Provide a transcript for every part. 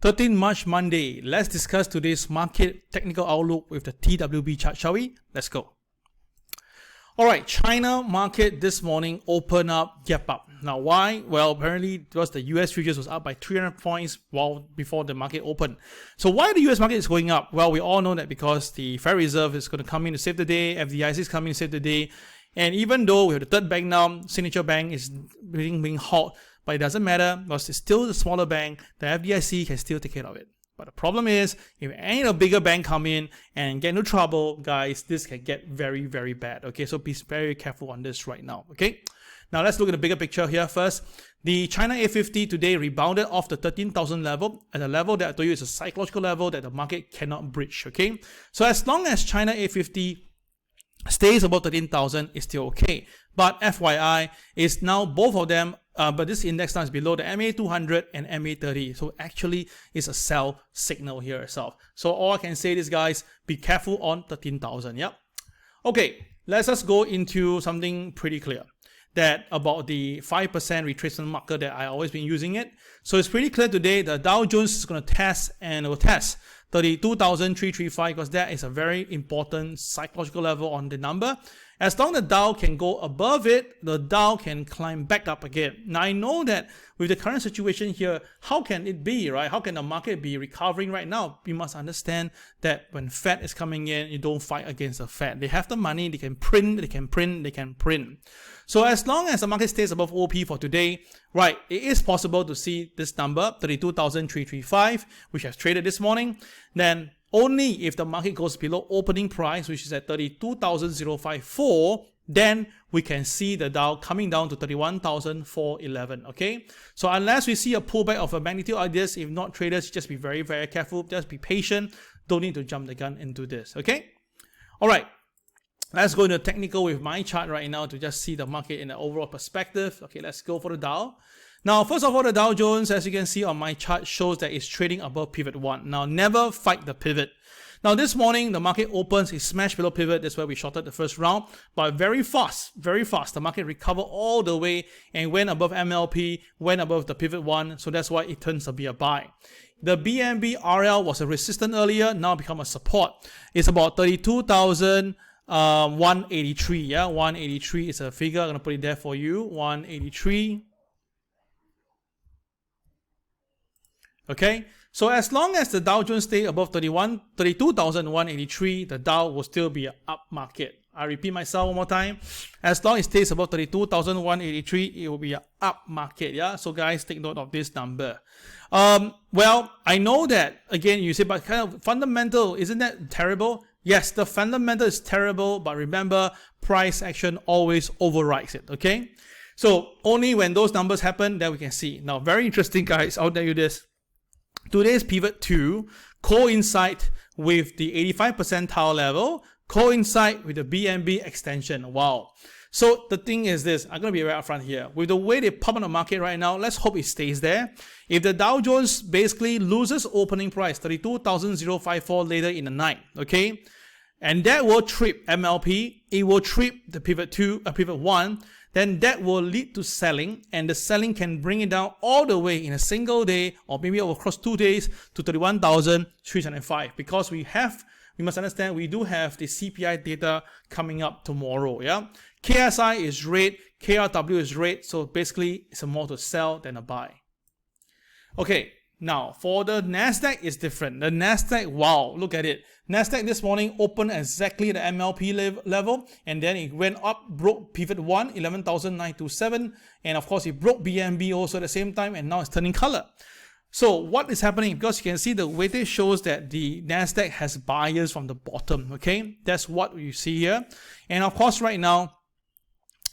13 March Monday. Let's discuss today's market technical outlook with the TWB chart, shall we? Let's go. Alright, China market this morning opened up, gap up. Now why? Well, apparently because the US futures was up by 300 points before the market opened. So why the US market is going up? Well, we all know that because the Federal Reserve is going to come in to save the day, FDIC is coming to save the day, and even though we have the third bank now, Signature Bank is being halt, but it doesn't matter because it's still the smaller bank, the FDIC can still take care of it. But the problem is, if any of the bigger bank come in and get into trouble, guys, this can get very, very bad. Okay, so be very careful on this right now. Okay, now let's look at the bigger picture here first. The China A50 today rebounded off the 13,000 level, at a level that I told you is a psychological level that the market cannot breach. Okay, so as long as China A50 stays above 13,000, it's still okay. But FYI, is now both of them. But this index now is below the MA200 and MA30. So actually, it's a sell signal here itself. So all I can say is, guys, be careful on 13,000. Yep. Okay, let's just go into something pretty clear. That about the 5% retracement marker that I always been using it. So it's pretty clear today the Dow Jones is going to test and it will test 32,335 because that is a very important psychological level on the number. As long as the Dow can go above it, the Dow can climb back up again. Now I know that with the current situation here, how can it be, right? How can the market be recovering right now? You must understand that when Fed is coming in, you don't fight against the Fed. They have the money, they can print, they can print, they can print. So as long as the market stays above OP for today, right, it is possible to see this number, 32,335, which has traded this morning. Then only if the market goes below opening price, which is at 32,054, then we can see the Dow coming down to 31,411. Okay, so unless we see a pullback of a magnitude like this, if not, traders, just be very, very careful. Just be patient. Don't need to jump the gun into this. Okay, all right. Let's go into technical with my chart right now to just see the market in the overall perspective. Okay, let's go for the Dow. Now, first of all, the Dow Jones, as you can see on my chart, shows that it's trading above pivot 1. Now, never fight the pivot. Now, this morning, the market opens, it smashed below pivot. That's where we shorted the first round. But very fast, the market recovered all the way and went above MLP, went above the pivot 1. So that's why it turns to be a buy. The BNB RL was a resistance earlier, now become a support. It's about 32,183. Yeah, 183 is a figure. I'm going to put it there for you. 183. Okay, so as long as the Dow Jones stay above 32,183, the Dow will still be an up market. I repeat myself one more time. As long as it stays above 32,183, it will be an up market. Yeah, so guys, take note of this number. Well, I know that, again, you say, but kind of fundamental, isn't that terrible? Yes, the fundamental is terrible, but remember, price action always overrides it, okay? So only when those numbers happen, then we can see. Now, very interesting, guys, I'll tell you this. Today's pivot 2 coincide with the 85 percentile level, coincide with the BNB extension. Wow. So the thing is this, I'm going to be right up front here. With the way they pump on the market right now, let's hope it stays there. If the Dow Jones basically loses opening price, 32,054 later in the night, okay? And that will trip MLP, it will trip the pivot 2, pivot 1, then that will lead to selling, and the selling can bring it down all the way in a single day or maybe across 2 days to 31,305 because we must understand we do have the CPI data coming up tomorrow. Yeah, KSI is red, KRW is red, so basically it's more to sell than a buy. Okay, now for the NASDAQ is different. The NASDAQ, wow, look at it. NASDAQ this morning opened exactly the MLP level, and then it went up, broke pivot 1, 11,927, and of course it broke BNB also at the same time, and now it's turning color. So what is happening? Because you can see the weightage shows that the NASDAQ has buyers from the bottom, okay? That's what you see here. And of course right now,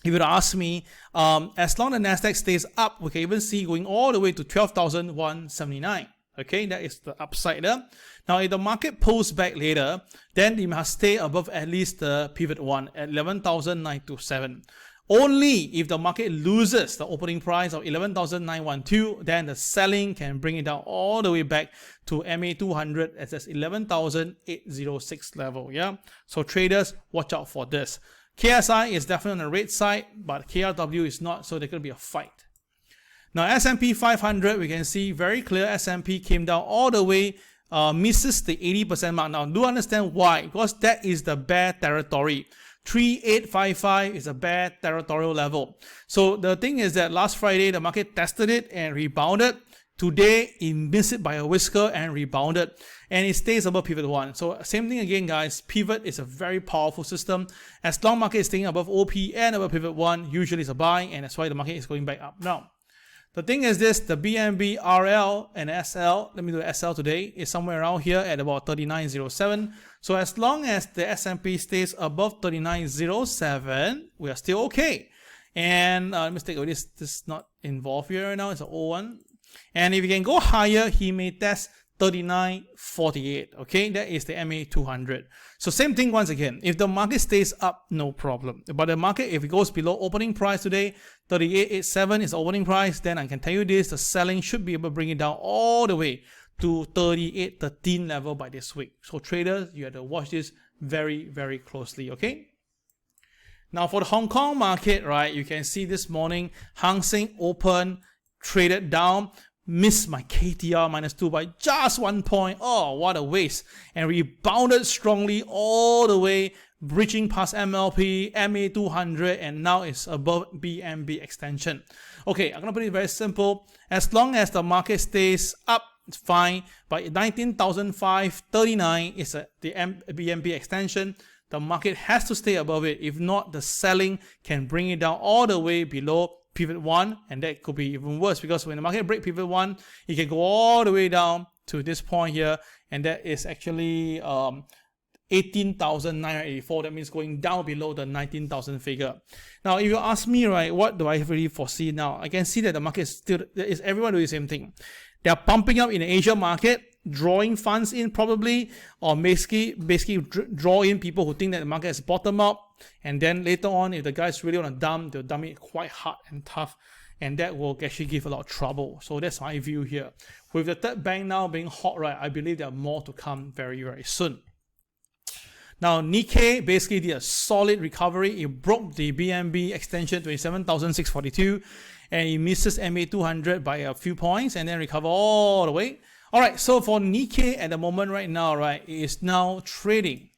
if you would ask me, as long as the NASDAQ stays up, we can even see going all the way to 12,179. Okay, that is the upside there. Now, if the market pulls back later, then it must stay above at least the pivot 1 at 11,927. Only if the market loses the opening price of 11,912, then the selling can bring it down all the way back to MA200 as that's 11,806 level. Yeah, so traders, watch out for this. KSI is definitely on the red side, but KRW is not, so there's going to be a fight. Now S&P 500, we can see very clear S&P came down all the way, misses the 80% mark. Now do understand why, because that is the bear territory. 3855 is a bear territorial level. So the thing is that last Friday the market tested it and rebounded. Today it missed it by a whisker and rebounded, and it stays above pivot 1. So same thing again, guys. Pivot is a very powerful system. As long market is staying above OP and above pivot 1, usually it's a buy, and that's why the market is going back up. Now the thing is this, the BNB RL and SL, let me do SL today, is somewhere around here at about 39.07. So as long as the S&P stays above 39.07, we are still okay. And let me take this is not involved here right now, it's an 01. And if you can go higher, he may test 39.48. Okay, that is the MA 200. So same thing once again. If the market stays up, no problem. But the market, if it goes below opening price today, 38.87 is the opening price, then I can tell you this: the selling should be able to bring it down all the way to 38.13 level by this week. So traders, you have to watch this very, very closely. Okay. Now for the Hong Kong market, right? You can see this morning Hang Seng open, traded down, missed my KTR -2 by just 1 point. Oh, what a waste. And rebounded strongly all the way, breaching past MLP, MA 200, and now it's above BNB extension. Okay, I'm going to put it very simple. As long as the market stays up, it's fine. But 19,539 is the BNB extension. The market has to stay above it. If not, the selling can bring it down all the way below pivot 1, and that could be even worse, because when the market break pivot 1, it can go all the way down to this point here, and that is actually 18,984. That means going down below the 19,000 figure. Now if you ask me, right, what do I really foresee now? I can see that the market is everyone doing the same thing. They are pumping up in the Asia market, drawing funds in probably, or basically draw in people who think that the market has bottomed out, and then later on, if the guys really want to dump, they'll dump it quite hard and tough, and that will actually give a lot of trouble. So that's my view here. With the third bank now being hot, right, I believe there are more to come very, very soon. Now Nikkei basically did a solid recovery. It broke the BNB extension 27,642, and it misses MA 200 by a few points, and then recover all the way. Alright, so for Nikkei at the moment right now, right, it is now trading.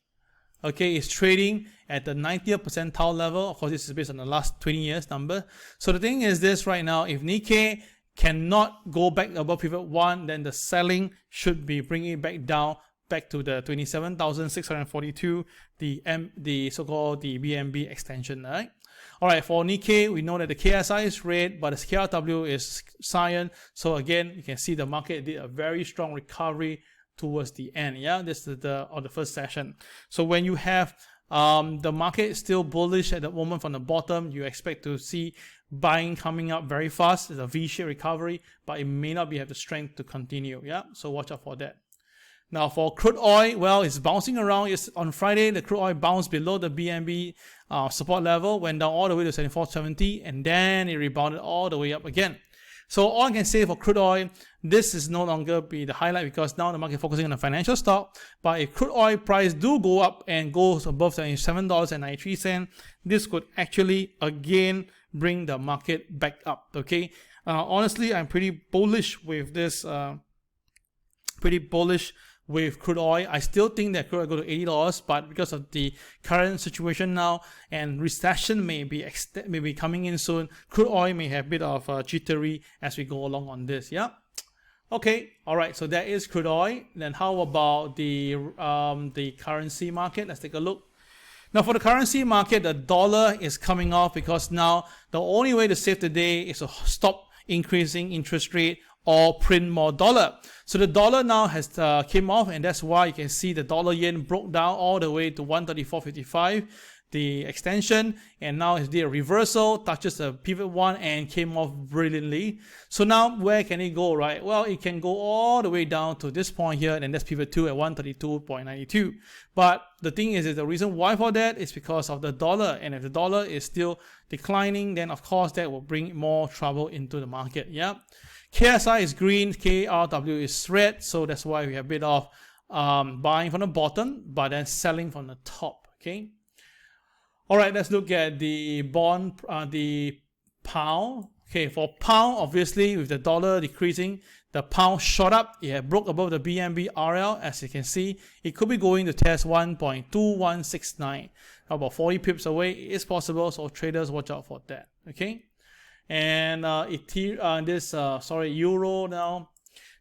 Okay, it's trading at the 90th percentile level. Of course, this is based on the last 20 years number. So the thing is this right now, if Nikkei cannot go back above pivot 1, then the selling should be bringing it back down, back to the 27,642, the so-called the BNB extension, right? Alright, for Nikkei, we know that the KSI is red, but the KRW is cyan. So again, you can see the market did a very strong recovery towards the end. Yeah, this is the first session. So when you have the market still bullish at the moment from the bottom, you expect to see buying coming up very fast. It's a V-shaped recovery, but it may not have the strength to continue. Yeah, so watch out for that. Now for crude oil, well, it's bouncing around. On Friday, the crude oil bounced below the BNB support level, went down all the way to 74.70, and then it rebounded all the way up again. So all I can say for crude oil, this is no longer be the highlight, because now the market focusing on the financial stock. But if crude oil price do go up and goes above $77.93, this could actually again bring the market back up. Okay, honestly, I'm pretty bullish with this. With crude oil. I still think that crude oil go to $80, but because of the current situation now and recession may be coming in soon, crude oil may have a bit of jittery as we go along on this. Yeah. Okay. All right. So that is crude oil. Then how about the currency market? Let's take a look. Now for the currency market, the dollar is coming off, because now the only way to save the day is to stop increasing interest rate or print more dollar. So the dollar now has came off, and that's why you can see the dollar yen broke down all the way to 134.55, the extension, and now it did a reversal, touches the pivot 1 and came off brilliantly. So now where can it go, right? Well, it can go all the way down to this point here, and that's pivot 2 at 132.92. But the thing is the reason why for that is because of the dollar, and if the dollar is still declining, then of course that will bring more trouble into the market. Yeah. KSI is green, KRW is red, so that's why we have a bit of buying from the bottom, but then selling from the top. Okay. All right, let's look at the bond, the pound. Okay, for pound, obviously with the dollar decreasing, the pound shot up. It broke above the BNB RL. As you can see, it could be going to test 1.2169, about 40 pips away. It is possible, so traders watch out for that. Okay, and euro now.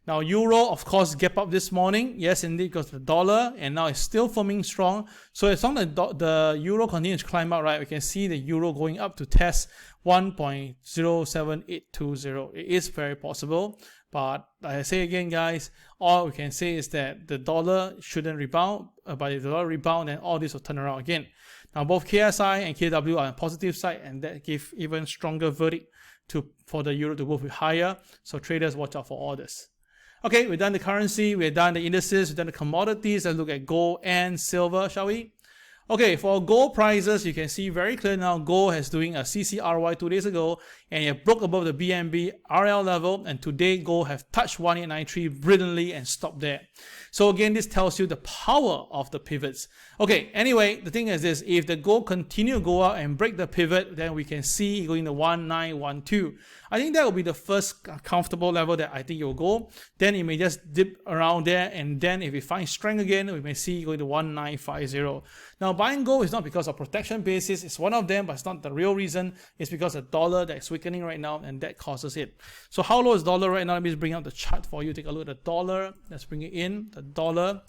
Now euro, of course, gap up this morning. Yes, indeed, because of the dollar, and now it's still firming strong. So as long as the euro continues to climb up, right, we can see the euro going up to test 1.07820. It is very possible, but like I say again, guys, all we can say is that the dollar shouldn't rebound, but if the dollar rebound, then all this will turn around again. Now both KSI and KW are on the positive side, and that gives even stronger verdict for the euro to move higher. So traders watch out for all this. Okay, we've done the currency, we've done the indices, we've done the commodities. Let's look at gold and silver, shall we? Okay, for gold prices, you can see very clear now, gold has doing a CCRY 2 days ago, and it broke above the BNB RL level, and today gold have touched 1893 brilliantly and stopped there. So again, this tells you the power of the pivots. Okay, anyway, the thing is this, if the gold continue to go up and break the pivot, then we can see going to 1912. I think that will be the first comfortable level that I think it will go. Then it may just dip around there, and then if we find strength again, we may see going to 1950. Now, buying gold is not because of protection basis. It's one of them, but it's not the real reason. It's because of the dollar that's weakening right now, and that causes it. So how low is dollar right now? Let me just bring out the chart for you. Take a look at the dollar. Let's bring it in. The dollar.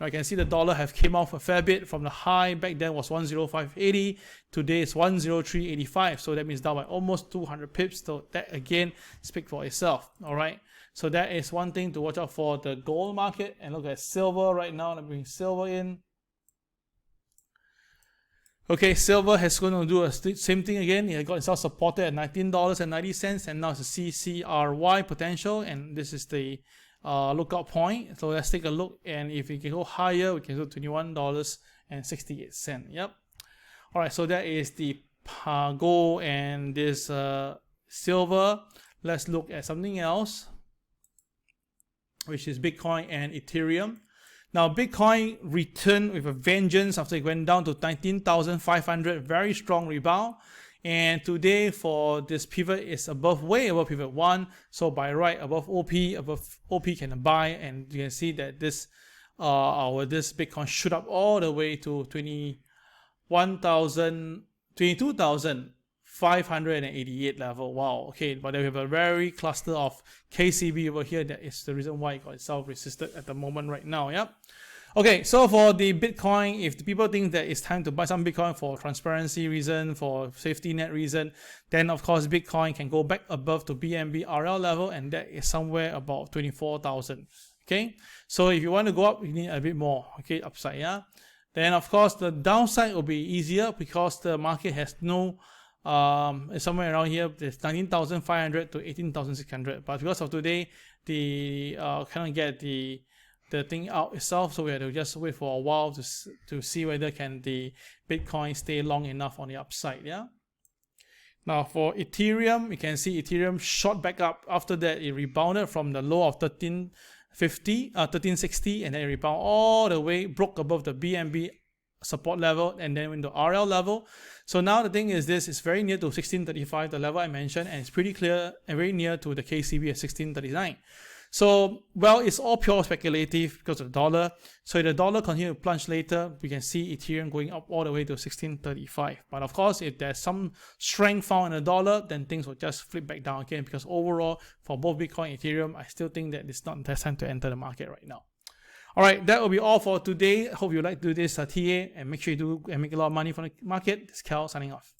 Now you can see the dollar have came off a fair bit from the high back then was 105.80. Today it's 103.85. So that means down by almost 200 pips. So that again speaks for itself. All right. So that is one thing to watch out for the gold market. And look at silver right now. Let me bring silver in. Okay, silver has going to do a same thing again. It got itself supported at $19.90, and now it's a CCRY potential, and this is the lookout point. So let's take a look, and if we can go higher, we can go $21.68. Yep. All right, so that is the gold and this silver. Let's look at something else, which is Bitcoin and Ethereum. Now, Bitcoin returned with a vengeance after it went down to 19,500. Very strong rebound. And today for this pivot is way above pivot 1. So by right above OP can buy, and you can see that this Bitcoin shoot up all the way to 22,588 level. Wow. Okay, but we have a very cluster of KCB over here. That is the reason why it got itself resisted at the moment right now. Yep. Okay, so for the Bitcoin, if the people think that it's time to buy some Bitcoin for transparency reason, for safety net reason, then of course Bitcoin can go back above to BNB RL level, and that is somewhere about 24,000. Okay, so if you want to go up, you need a bit more. Okay, upside, yeah. Then of course the downside will be easier because the market has no it's somewhere around here. There's 19,500 to 18,600. But because of today, the cannot get the thing out itself, so we have to just wait for a while to see whether can the Bitcoin stay long enough on the upside. Yeah. Now for Ethereum, you can see Ethereum shot back up. After that, it rebounded from the low of 1360, and then it rebounded all the way, broke above the BNB support level, and then into RL level. So now the thing is this, it's very near to 1635, the level I mentioned, and it's pretty clear and very near to the KCB at 1639. So, well, it's all pure speculative because of the dollar. So if the dollar continues to plunge later, we can see Ethereum going up all the way to 1635. But of course, if there's some strength found in the dollar, then things will just flip back down again, because overall, for both Bitcoin and Ethereum, I still think that it's not the time to enter the market right now. All right, that will be all for today. Hope you like to do this TA, and make sure you do and make a lot of money from the market. This is Cal signing off.